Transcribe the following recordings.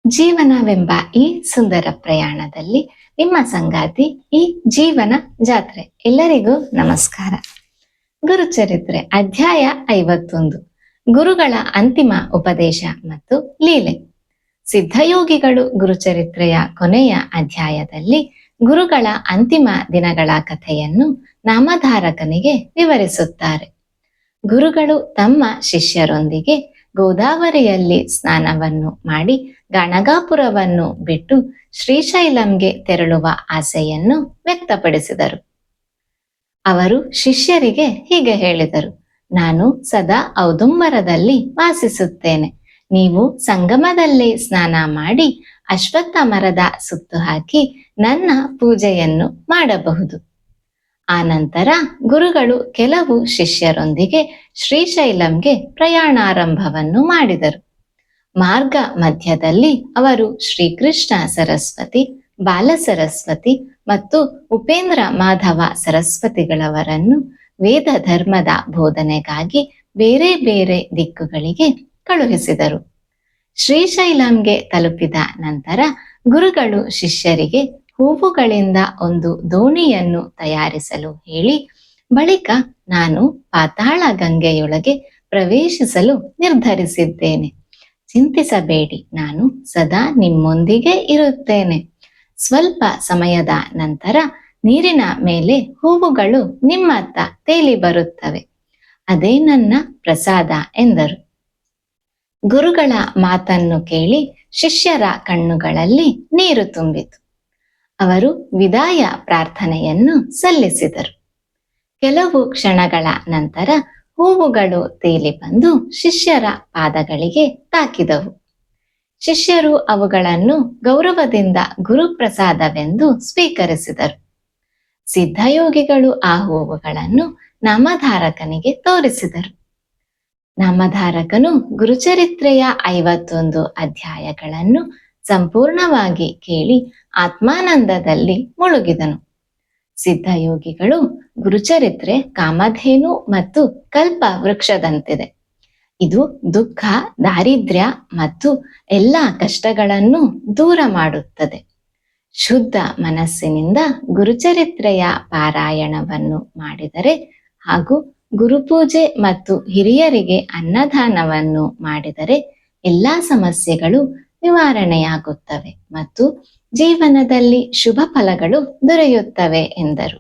ಜೀವನವೆಂಬ ಈ ಸುಂದರ ಪ್ರಯಾಣದಲ್ಲಿ ನಿಮ್ಮ ಸಂಗಾತಿ ಈ ಜೀವನ ಜಾತ್ರೆ. ಎಲ್ಲರಿಗೂ ನಮಸ್ಕಾರ. ಗುರುಚರಿತ್ರೆ ಅಧ್ಯಾಯ 51, ಗುರುಗಳ ಅಂತಿಮ ಉಪದೇಶ ಮತ್ತು ಲೀಲೆ. ಸಿದ್ಧಯೋಗಿಗಳು ಗುರುಚರಿತ್ರೆಯ ಕೊನೆಯ ಅಧ್ಯಾಯದಲ್ಲಿ ಗುರುಗಳ ಅಂತಿಮ ದಿನಗಳ ಕಥೆಯನ್ನು ನಾಮಧಾರಕನಿಗೆ ವಿವರಿಸುತ್ತಾರೆ. ಗುರುಗಳು ತಮ್ಮ ಶಿಷ್ಯರೊಂದಿಗೆ ಗೋದಾವರಿಯಲ್ಲಿ ಸ್ನಾನವನ್ನು ಮಾಡಿ ಗಣಗಾಪುರವನ್ನು ಬಿಟ್ಟು ಶ್ರೀಶೈಲಂಗೆ ತೆರಳುವ ಆಸೆಯನ್ನು ವ್ಯಕ್ತಪಡಿಸಿದರು. ಅವರು ಶಿಷ್ಯರಿಗೆ ಹೀಗೆ ಹೇಳಿದರು: ನಾನು ಸದಾ ಔದುಂಬರದಲ್ಲಿ ವಾಸಿಸುತ್ತೇನೆ. ನೀವು ಸಂಗಮದಲ್ಲಿ ಸ್ನಾನ ಮಾಡಿ ಅಶ್ವತ್ಥ ಮರದ ಸುತ್ತು ಹಾಕಿ ನನ್ನ ಪೂಜೆಯನ್ನು ಮಾಡಬಹುದು. ಆನಂತರ ಗುರುಗಳು ಕೆಲವು ಶಿಷ್ಯರೊಂದಿಗೆ ಶ್ರೀಶೈಲಂಗೆ ಪ್ರಯಾಣಾರಂಭವನ್ನು ಮಾಡಿದರು. ಮಾರ್ಗ ಮಧ್ಯದಲ್ಲಿ ಅವರು ಶ್ರೀಕೃಷ್ಣ ಸರಸ್ವತಿ, ಬಾಲ ಸರಸ್ವತಿ ಮತ್ತು ಉಪೇಂದ್ರ ಮಾಧವ ಸರಸ್ವತಿಗಳವರನ್ನು ವೇದ ಧರ್ಮದ ಬೋಧನೆಗಾಗಿ ಬೇರೆ ಬೇರೆ ದಿಕ್ಕುಗಳಿಗೆ ಕಳುಹಿಸಿದರು. ಶ್ರೀಶೈಲಂಗೆ ತಲುಪಿದ ನಂತರ ಗುರುಗಳು ಶಿಷ್ಯರಿಗೆ ಹೂವುಗಳಿಂದ ಒಂದು ದೋಣಿಯನ್ನು ತಯಾರಿಸಲು ಹೇಳಿ, ಬಳಿಕ ನಾನು ಪಾತಾಳ ಗಂಗೆಯೊಳಗೆ ಪ್ರವೇಶಿಸಲು ನಿರ್ಧರಿಸಿದ್ದೇನೆ. ಚಿಂತಿಸಬೇಡಿ, ನಾನು ಸದಾ ನಿಮ್ಮೊಂದಿಗೆ ಇರುತ್ತೇನೆ. ಸ್ವಲ್ಪ ಸಮಯದ ನಂತರ ನೀರಿನ ಮೇಲೆ ಹೂವುಗಳು ನಿಮ್ಮತ್ತ ತೇಲಿ ಬರುತ್ತವೆ. ಅದೇ ನನ್ನ ಪ್ರಸಾದ ಎಂದರು. ಗುರುಗಳ ಮಾತನ್ನು ಕೇಳಿ ಶಿಷ್ಯರ ಕಣ್ಣುಗಳಲ್ಲಿ ನೀರು ತುಂಬಿತು. ಅವರು ವಿದಾಯ ಪ್ರಾರ್ಥನೆಯನ್ನು ಸಲ್ಲಿಸಿದರು. ಕೆಲವು ಕ್ಷಣಗಳ ನಂತರ ಹೂವುಗಳು ತೇಲಿ ಬಂದು ಶಿಷ್ಯರ ಪಾದಗಳಿಗೆ ತಾಕಿದವು. ಶಿಷ್ಯರು ಅವುಗಳನ್ನು ಗೌರವದಿಂದ ಗುರುಪ್ರಸಾದವೆಂದು ಸ್ವೀಕರಿಸಿದರು. ಸಿದ್ಧಯೋಗಿಗಳು ಆ ಹೂವುಗಳನ್ನು ನಾಮಧಾರಕನಿಗೆ ತೋರಿಸಿದರು. ನಾಮಧಾರಕನು ಗುರುಚರಿತ್ರೆಯ 51 ಅಧ್ಯಾಯಗಳನ್ನು ಸಂಪೂರ್ಣವಾಗಿ ಕೇಳಿ ಆತ್ಮಾನಂದದಲ್ಲಿ ಮುಳುಗಿದನು. ಸಿದ್ಧಯೋಗಿಗಳು ಗುರುಚರಿತ್ರೆ ಕಾಮಧೇನು ಮತ್ತು ಕಲ್ಪ ವೃಕ್ಷದಂತಿದೆ. ಇದು ದುಃಖ, ದಾರಿದ್ರ್ಯ ಮತ್ತು ಎಲ್ಲ ಕಷ್ಟಗಳನ್ನು ದೂರ ಮಾಡುತ್ತದೆ. ಶುದ್ಧ ಮನಸ್ಸಿನಿಂದ ಗುರುಚರಿತ್ರೆಯ ಪಾರಾಯಣವನ್ನು ಮಾಡಿದರೆ ಹಾಗೂ ಗುರುಪೂಜೆ ಮತ್ತು ಹಿರಿಯರಿಗೆ ಅನ್ನದಾನವನ್ನು ಮಾಡಿದರೆ ಎಲ್ಲ ಸಮಸ್ಯೆಗಳು ನಿವಾರಣೆಯಾಗುತ್ತವೆ ಮತ್ತು ಜೀವನದಲ್ಲಿ ಶುಭ ಫಲಗಳು ದೊರೆಯುತ್ತವೆ ಎಂದರು.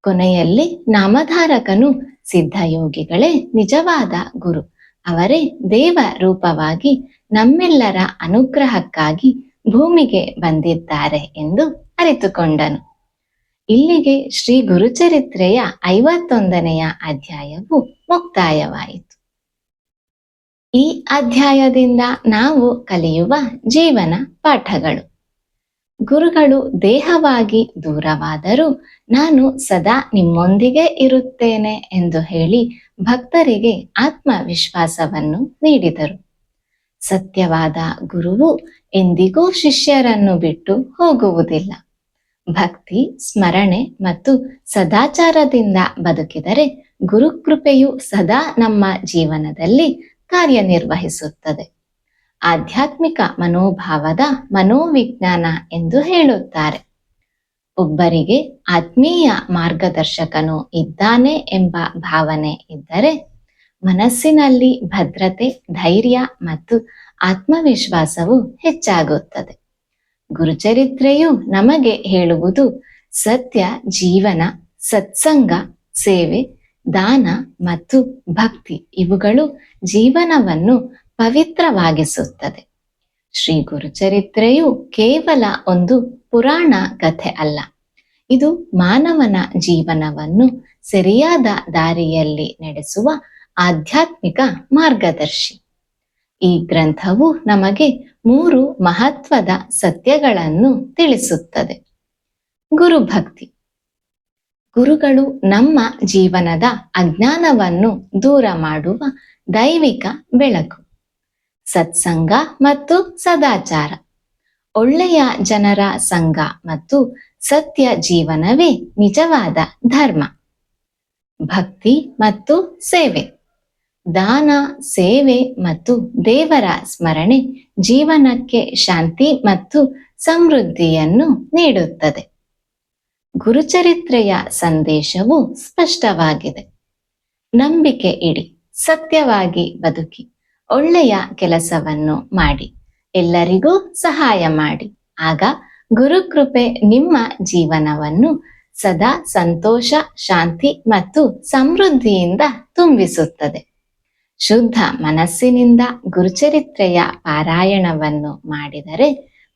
ಕೊನೆಯಲ್ಲಿ ನಾಮಧಾರಕನು ಸಿದ್ಧಯೋಗಿಗಳೇ ನಿಜವಾದ ಗುರು, ಅವರೇ ದೇವ ರೂಪವಾಗಿ ನಮ್ಮೆಲ್ಲರ ಅನುಗ್ರಹಕ್ಕಾಗಿ ಭೂಮಿಗೆ ಬಂದಿದ್ದಾರೆ ಎಂದು ಅರಿತುಕೊಂಡನು. ಇಲ್ಲಿಗೆ ಶ್ರೀ ಗುರುಚರಿತ್ರೆಯ 51ನೆಯ ಅಧ್ಯಾಯವು ಮುಕ್ತಾಯವಾಯಿತು. ಈ ಅಧ್ಯಾಯದಿಂದ ನಾವು ಕಲಿಯುವ ಜೀವನ ಪಾಠಗಳು: ಗುರುಗಳು ದೇಹವಾಗಿ ದೂರವಾದರೂ ನಾನು ಸದಾ ನಿಮ್ಮೊಂದಿಗೆ ಇರುತ್ತೇನೆ ಎಂದು ಹೇಳಿ ಭಕ್ತರಿಗೆ ಆತ್ಮವಿಶ್ವಾಸವನ್ನು ನೀಡಿದರು. ಸತ್ಯವಾದ ಗುರುವು ಎಂದಿಗೂ ಶಿಷ್ಯರನ್ನು ಬಿಟ್ಟು ಹೋಗುವುದಿಲ್ಲ. ಭಕ್ತಿ, ಸ್ಮರಣೆ ಮತ್ತು ಸದಾಚಾರದಿಂದ ಬದುಕಿದರೆ ಗುರುಕೃಪೆಯು ಸದಾ ನಮ್ಮ ಜೀವನದಲ್ಲಿ ಕಾರ್ಯನಿರ್ವಹಿಸುತ್ತದೆ. ಆಧ್ಯಾತ್ಮಿಕ ಮನೋಭಾವದ ಮನೋವಿಜ್ಞಾನ ಎಂದು ಹೇಳುತ್ತಾರೆ. ಒಬ್ಬರಿಗೆ ಆತ್ಮೀಯ ಮಾರ್ಗದರ್ಶಕನು ಇದ್ದಾನೆ ಎಂಬ ಭಾವನೆ ಇದ್ದರೆ ಮನಸ್ಸಿನಲ್ಲಿ ಭದ್ರತೆ, ಧೈರ್ಯ ಮತ್ತು ಆತ್ಮವಿಶ್ವಾಸವು ಹೆಚ್ಚಾಗುತ್ತದೆ. ಗುರುಚರಿತ್ರೆಯು ನಮಗೆ ಹೇಳುವುದು ಸತ್ಯ ಜೀವನ, ಸತ್ಸಂಗ, ಸೇವೆ, ದಾನ ಮತ್ತು ಭಕ್ತಿ ಇವುಗಳು ಜೀವನವನ್ನು ಪವಿತ್ರವಾಗಿಸುತ್ತದೆ. ಶ್ರೀ ಗುರುಚರಿತ್ರೆಯು ಕೇವಲ ಒಂದು ಪುರಾಣ ಕಥೆ ಅಲ್ಲ, ಇದು ಮಾನವನ ಜೀವನವನ್ನು ಸರಿಯಾದ ದಾರಿಯಲ್ಲಿ ನಡೆಸುವ ಆಧ್ಯಾತ್ಮಿಕ ಮಾರ್ಗದರ್ಶಿ. ಈ ಗ್ರಂಥವು ನಮಗೆ 3 ಮಹತ್ವದ ಸತ್ಯಗಳನ್ನು ತಿಳಿಸುತ್ತದೆ. ಗುರುಭಕ್ತಿ: ಗುರುಗಳು ನಮ್ಮ ಜೀವನದ ಅಜ್ಞಾನವನ್ನು ದೂರ ಮಾಡುವ ದೈವಿಕ ಬೆಳಕು. ಸತ್ಸಂಗ ಮತ್ತು ಸದಾಚಾರ: ಒಳ್ಳೆಯ ಜನರ ಸಂಘ ಮತ್ತು ಸತ್ಯ ಜೀವನವೇ ನಿಜವಾದ ಧರ್ಮ. ಭಕ್ತಿ ಮತ್ತು ಸೇವೆ: ದಾನ, ಸೇವೆ ಮತ್ತು ದೇವರ ಸ್ಮರಣೆ ಜೀವನಕ್ಕೆ ಶಾಂತಿ ಮತ್ತು ಸಮೃದ್ಧಿಯನ್ನು ನೀಡುತ್ತದೆ. ಗುರುಚರಿತ್ರೆಯ ಸಂದೇಶವು ಸ್ಪಷ್ಟವಾಗಿದೆ. ನಂಬಿಕೆ ಇಡಿ, ಸತ್ಯವಾಗಿ ಬದುಕಿ, ಒಳ್ಳೆಯ ಕೆಲಸವನ್ನು ಮಾಡಿ, ಎಲ್ಲರಿಗೂ ಸಹಾಯ ಮಾಡಿ. ಆಗ ಗುರುಕೃಪೆ ನಿಮ್ಮ ಜೀವನವನ್ನು ಸದಾ ಸಂತೋಷ, ಶಾಂತಿ ಮತ್ತು ಸಮೃದ್ಧಿಯಿಂದ ತುಂಬಿಸುತ್ತದೆ. ಶುದ್ಧ ಮನಸ್ಸಿನಿಂದ ಗುರುಚರಿತ್ರೆಯ ಪಾರಾಯಣವನ್ನು ಮಾಡಿದರೆ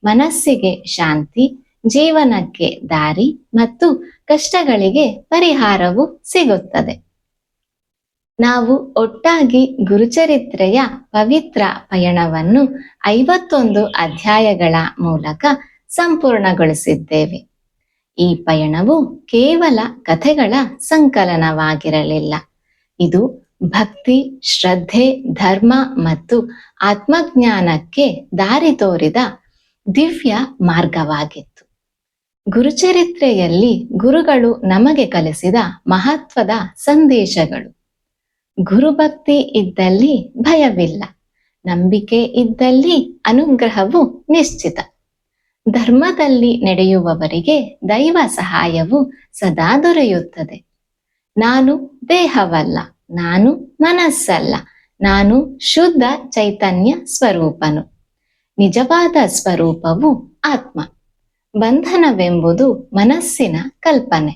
ಮನಸ್ಸಿಗೆ ಶಾಂತಿ, ಜೀವನಕ್ಕೆ ದಾರಿ ಮತ್ತು ಕಷ್ಟಗಳಿಗೆ ಪರಿಹಾರವು ಸಿಗುತ್ತದೆ. ನಾವು ಒಟ್ಟಾಗಿ ಗುರುಚರಿತ್ರೆಯ ಪವಿತ್ರ ಪಯಣವನ್ನು 51 ಅಧ್ಯಾಯಗಳ ಮೂಲಕ ಸಂಪೂರ್ಣಗೊಳಿಸಿದ್ದೇವೆ. ಈ ಪಯಣವು ಕೇವಲ ಕಥೆಗಳ ಸಂಕಲನವಾಗಿರಲಿಲ್ಲ. ಇದು ಭಕ್ತಿ, ಶ್ರದ್ಧೆ, ಧರ್ಮ ಮತ್ತು ಆತ್ಮಜ್ಞಾನಕ್ಕೆ ದಾರಿ ತೋರಿದ ದಿವ್ಯ ಮಾರ್ಗವಾಗಿತ್ತು. ಗುರುಚರಿತ್ರೆಯಲ್ಲಿ ಗುರುಗಳು ನಮಗೆ ಕಲಿಸಿದ ಮಹತ್ವದ ಸಂದೇಶಗಳು: ಗುರುಭಕ್ತಿ ಇದ್ದಲ್ಲಿ ಭಯವಿಲ್ಲ, ನಂಬಿಕೆ ಇದ್ದಲ್ಲಿ ಅನುಗ್ರಹವು ನಿಶ್ಚಿತ, ಧರ್ಮದಲ್ಲಿ ನಡೆಯುವವರಿಗೆ ದೈವ ಸಹಾಯವು ಸದಾ ದೊರೆಯುತ್ತದೆ, ನಾನು ದೇಹವಲ್ಲ, ನಾನು ಮನಸ್ಸಲ್ಲ, ನಾನು ಶುದ್ಧ ಚೈತನ್ಯ ಸ್ವರೂಪನು, ನಿಜವಾದ ಸ್ವರೂಪವು ಆತ್ಮ, ಬಂಧನವೆಂಬುದು ಮನಸ್ಸಿನ ಕಲ್ಪನೆ,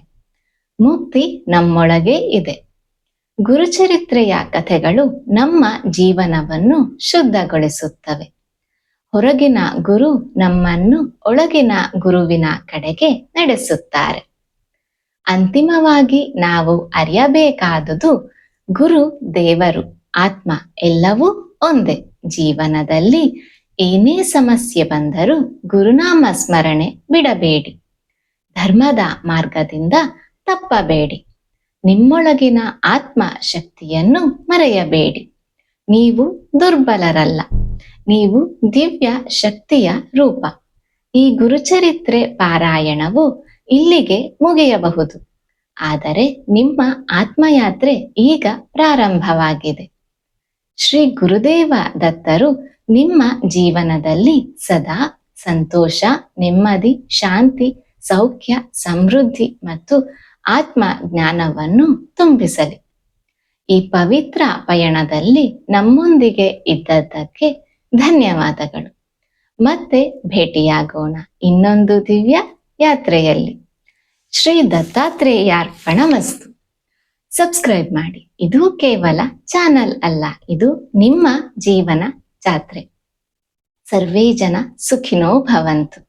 ಮುಕ್ತಿ ನಮ್ಮೊಳಗೆ ಇದೆ. ಗುರುಚರಿತ್ರೆಯ ಕಥೆಗಳು ನಮ್ಮ ಜೀವನವನ್ನು ಶುದ್ಧಗೊಳಿಸುತ್ತವೆ. ಹೊರಗಿನ ಗುರು ನಮ್ಮನ್ನು ಒಳಗಿನ ಗುರುವಿನ ಕಡೆಗೆ ನಡೆಸುತ್ತಾರೆ. ಅಂತಿಮವಾಗಿ ನಾವು ಅರಿಯಬೇಕಾದುದು ಗುರು, ದೇವರು, ಆತ್ಮ ಎಲ್ಲವೂ ಒಂದೇ. ಜೀವನದಲ್ಲಿ ಏನೇ ಸಮಸ್ಯೆ ಬಂದರೂ ಗುರುನಾಮ ಸ್ಮರಣೆ ಬಿಡಬೇಡಿ. ಧರ್ಮದ ಮಾರ್ಗದಿಂದ ತಪ್ಪಬೇಡಿ. ನಿಮ್ಮೊಳಗಿನ ಆತ್ಮ ಶಕ್ತಿಯನ್ನು ಮರೆಯಬೇಡಿ. ನೀವು ದುರ್ಬಲರಲ್ಲ, ನೀವು ದಿವ್ಯ ಶಕ್ತಿಯ ರೂಪ. ಈ ಗುರುಚರಿತ್ರೆ ಪಾರಾಯಣವು ಇಲ್ಲಿಗೆ ಮುಗಿಯಬಹುದು, ಆದರೆ ನಿಮ್ಮ ಆತ್ಮಯಾತ್ರೆ ಈಗ ಪ್ರಾರಂಭವಾಗಿದೆ. ಶ್ರೀ ಗುರುದೇವ ದತ್ತರು ನಿಮ್ಮ ಜೀವನದಲ್ಲಿ ಸದಾ ಸಂತೋಷ, ನೆಮ್ಮದಿ, ಶಾಂತಿ, ಸೌಖ್ಯ, ಸಮೃದ್ಧಿ ಮತ್ತು ಆತ್ಮ ಜ್ಞಾನವನ್ನು ತುಂಬಿಸಲಿ. ಈ ಪವಿತ್ರ ಪಯಣದಲ್ಲಿ ನಮ್ಮೊಂದಿಗೆ ಇದ್ದದ್ದಕ್ಕೆ ಧನ್ಯವಾದಗಳು. ಮತ್ತೆ ಭೇಟಿಯಾಗೋಣ ಇನ್ನೊಂದು ದಿವ್ಯ ಯಾತ್ರೆಯಲ್ಲಿ. ಶ್ರೀ ದತ್ತಾತ್ರೇಯಾರ್ಪಣಮಸ್ತು. ಸಬ್ಸ್ಕ್ರೈಬ್ ಮಾಡಿ. ಇದು ಕೇವಲ ಚಾನಲ್ ಅಲ್ಲ, ಇದು ನಿಮ್ಮ ಜೀವನ ಜಾತ್ರೆ. ಸರ್ವೇ ಜನ ಸುಖಿನೋ ಭವಂತು.